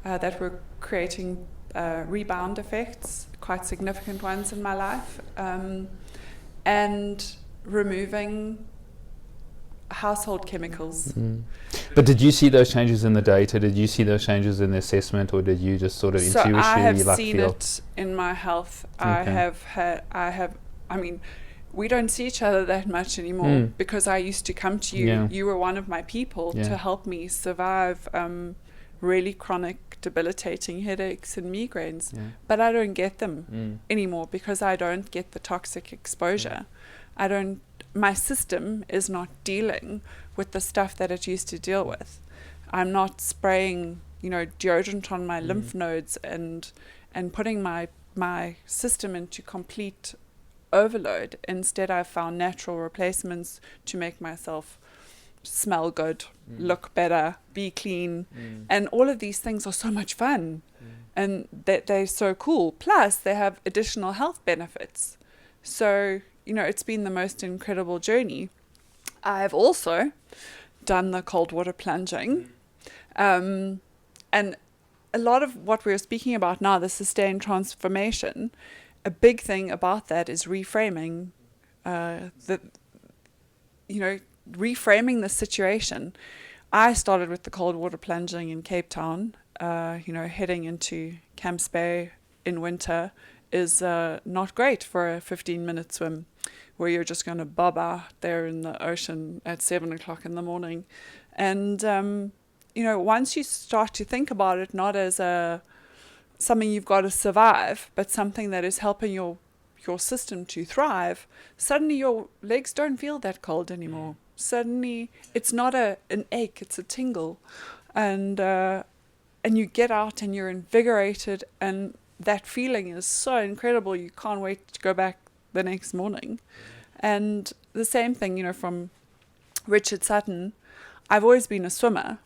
Speaker 3: that were creating rebound effects, quite significant ones in my life, and removing household chemicals.
Speaker 1: But did you see those changes in the data? Did you see those changes in the assessment, or did you just sort of intuitively
Speaker 3: I have
Speaker 1: feel?
Speaker 3: seen it in my health. I mean, we don't see each other that much anymore, because I used to come to you.
Speaker 1: Yeah.
Speaker 3: You were one of my people to help me survive really chronic, debilitating headaches and migraines. But I don't get them anymore, because I don't get the toxic exposure. My system is not dealing with the stuff that it used to deal with. I'm not spraying, deodorant on my lymph nodes and putting my system into complete overload. Instead, I've found natural replacements to make myself smell good, look better, be clean, and all of these things are so much fun, and they're so cool. Plus, they have additional health benefits. So, it's been the most incredible journey. I've also done the cold water plunging, and a lot of what we're speaking about now, the sustained transformation, a big thing about that is reframing reframing the situation. I started with the cold water plunging in Cape Town. Heading into Camps Bay in winter is not great for a 15-minute swim, where you're just going to bob out there in the ocean at 7 o'clock in the morning. And, once you start to think about it not as something you've got to survive, but something that is helping your system to thrive, suddenly your legs don't feel that cold anymore. Suddenly it's not an ache, it's a tingle. And you get out and you're invigorated, and that feeling is so incredible, you can't wait to go back the next morning. And the same thing, from Richard Sutton, I've always been a swimmer,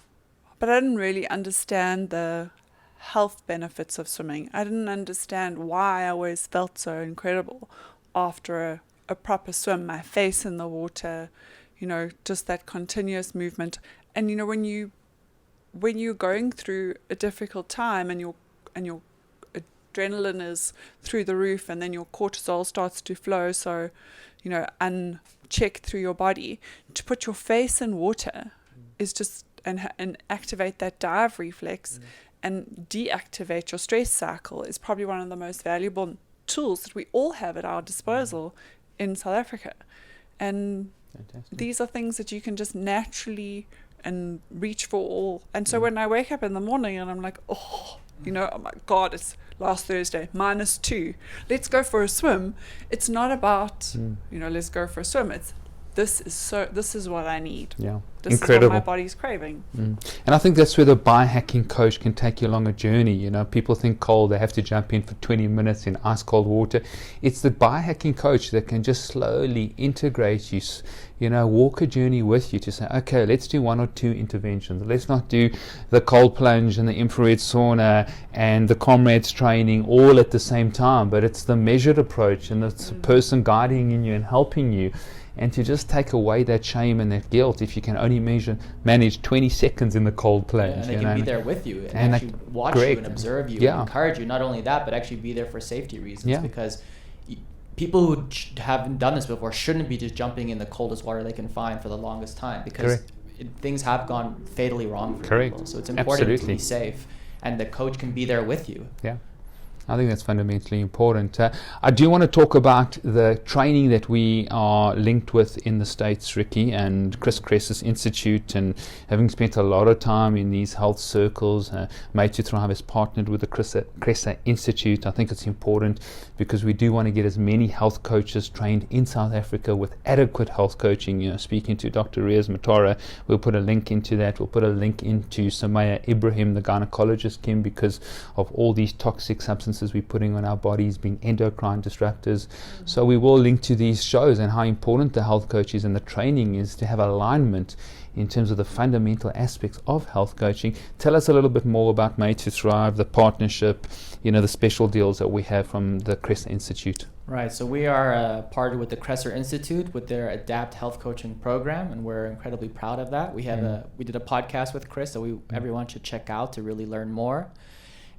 Speaker 3: but I didn't really understand the health benefits of swimming. I didn't understand why I always felt so incredible after a proper swim, my face in the water, just that continuous movement. And when you're going through a difficult time and your adrenaline is through the roof, and then your cortisol starts to flow, so unchecked through your body, to put your face in water is just and activate that dive reflex and deactivate your stress cycle is probably one of the most valuable tools that we all have at our disposal in South Africa. And fantastic. These are things that you can just naturally and reach for all. And so when I wake up in the morning and I'm like, oh my God, it's last Thursday, -2. Let's go for a swim. It's not about, let's go for a swim. It's this is what I need.
Speaker 1: Yeah.
Speaker 3: This
Speaker 1: Incredible.
Speaker 3: is what my body's craving.
Speaker 1: And I think that's where the biohacking coach can take you along a journey. People think cold, they have to jump in for 20 minutes in ice cold water. It's the biohacking coach that can just slowly integrate you, walk a journey with you to say, okay, let's do 1 or 2 interventions. Let's not do the cold plunge and the infrared sauna and the comrades training all at the same time, but it's the measured approach, and it's a person guiding you and helping you. And to just take away that shame and that guilt, if you can only manage 20 seconds in the cold plunge.
Speaker 2: And they can be there with you and actually watch you and observe you and encourage you. Not only that, but actually be there for safety reasons. Because people who haven't done this before shouldn't be just jumping in the coldest water they can find for the longest time, because things have gone fatally wrong for people. So it's important to be safe, and the coach can be there with you.
Speaker 1: Yeah. I think that's fundamentally important. I do want to talk about the training that we are linked with in the States, Ricky, and Chris Kress's Institute, and having spent a lot of time in these health circles, Made to Thrive has partnered with the Kressa Institute. I think it's important because we do want to get as many health coaches trained in South Africa with adequate health coaching. You know, speaking to Dr. Riaz Matara, we'll put a link into that. We'll put a link into Samaya Ibrahim, the gynecologist, Kim, because of all these toxic substances we're putting on our bodies being endocrine disruptors. So we will link to these shows and how important the health coaches and the training is to have alignment in terms of the fundamental aspects of health coaching. Tell us a little bit more about Made to Thrive, the partnership, you know, the special deals that we have from the Kressa Institute.
Speaker 2: Right, so we are partnered with the Kressa Institute with their Adapt Health Coaching program, and we're incredibly proud of that. We did a podcast with Chris that everyone should check out to really learn more.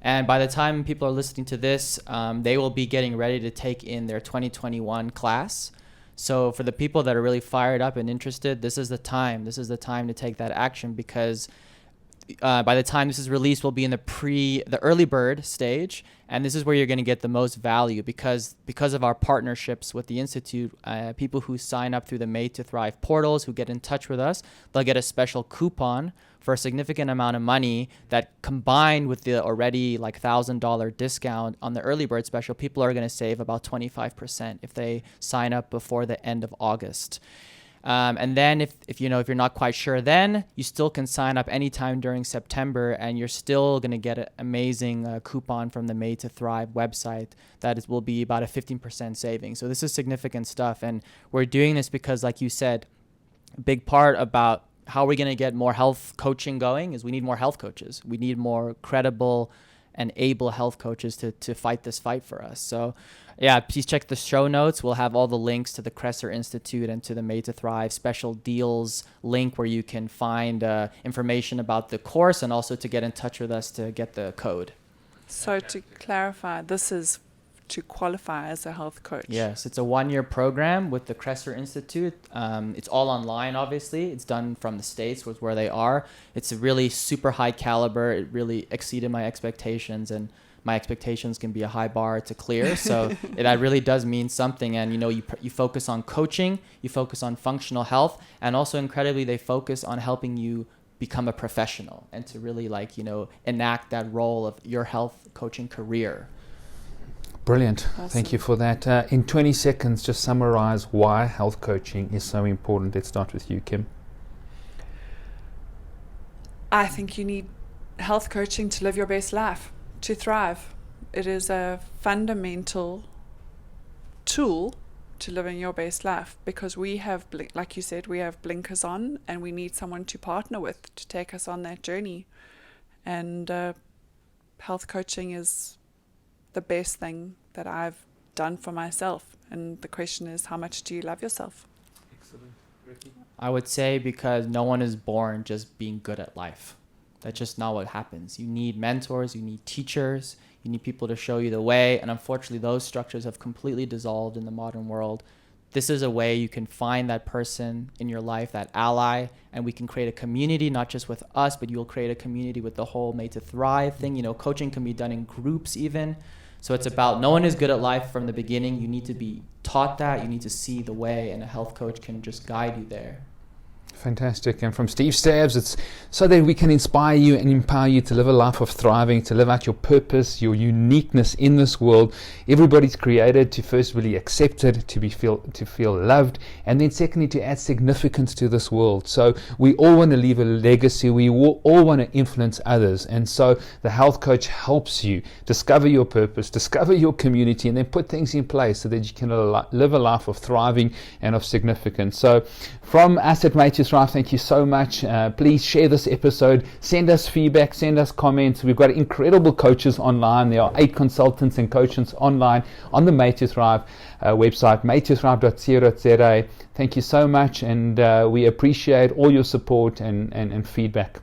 Speaker 2: And by the time people are listening to this, they will be getting ready to take in their 2021 class. So for the people that are really fired up and interested, this is the time. This is the time to take that action, because by the time this is released, we'll be in the early bird stage, and this is where you're going to get the most value because of our partnerships with the Institute. People who sign up through the Made to Thrive portals, who get in touch with us, they'll get a special coupon for a significant amount of money that, combined with the already like $1,000 discount on the early bird special, people are going to save about 25% if they sign up before the end of August. And then if you're not quite sure, then you still can sign up anytime during September, and you're still going to get an amazing coupon from the Made to Thrive website that will be about a 15% saving. So this is significant stuff, and we're doing this because, like you said, a big part about how we're going to get more health coaching going is we need more health coaches. We need more credible and able health coaches to fight this fight for us. So yeah, please check the show notes. We'll have all the links to the Kressa Institute and to the Made to Thrive special deals link, where you can find information about the course and also to get in touch with us to get the code.
Speaker 3: So to clarify, this is to qualify as a health coach.
Speaker 2: Yes, it's a 1-year program with the Kressa Institute. It's all online, obviously. It's done from the States, was where they are. It's a really super high caliber. It really exceeded my expectations, and my expectations can be a high bar to clear. So that really does mean something. And, you focus on coaching, you focus on functional health, and also incredibly, they focus on helping you become a professional and to really enact that role of your health coaching career.
Speaker 1: Brilliant.
Speaker 3: Awesome.
Speaker 1: Thank you for that. In 20 seconds, just summarize why health coaching is so important. Let's start with you, Kim.
Speaker 3: I think you need health coaching to live your best life, to thrive. It is a fundamental tool to living your best life, because we have, like you said, we have blinkers on, and we need someone to partner with to take us on that journey. And health coaching is the best thing that I've done for myself. And the question is, how much do you love yourself?
Speaker 1: Excellent. Ricky?
Speaker 2: I would say because no one is born just being good at life. That's just not what happens. You need mentors, you need teachers, you need people to show you the way. And unfortunately, those structures have completely dissolved in the modern world. This is a way you can find that person in your life, that ally, and we can create a community, not just with us, but you'll create a community with the whole Made to Thrive thing. Coaching can be done in groups even. So it's about, no one is good at life from the beginning. You need to be taught that. You need to see the way, and a health coach can just guide you there.
Speaker 1: Fantastic. And from SteveStavs, it's so that we can inspire you and empower you to live a life of thriving, to live out your purpose, your uniqueness in this world. Everybody's created to first be accepted, to feel loved, and then secondly, to add significance to this world. So we all want to leave a legacy. We all want to influence others. And so the health coach helps you discover your purpose, discover your community, and then put things in place so that you can live a life of thriving and of significance. So from us at Made to Thrive, thank you so much. Please share this episode, send us feedback, send us comments. We've got incredible coaches online. There are 8 consultants and coaches online on the Made to Thrive website, madetothrive.co.za. Thank you so much, and we appreciate all your support and feedback.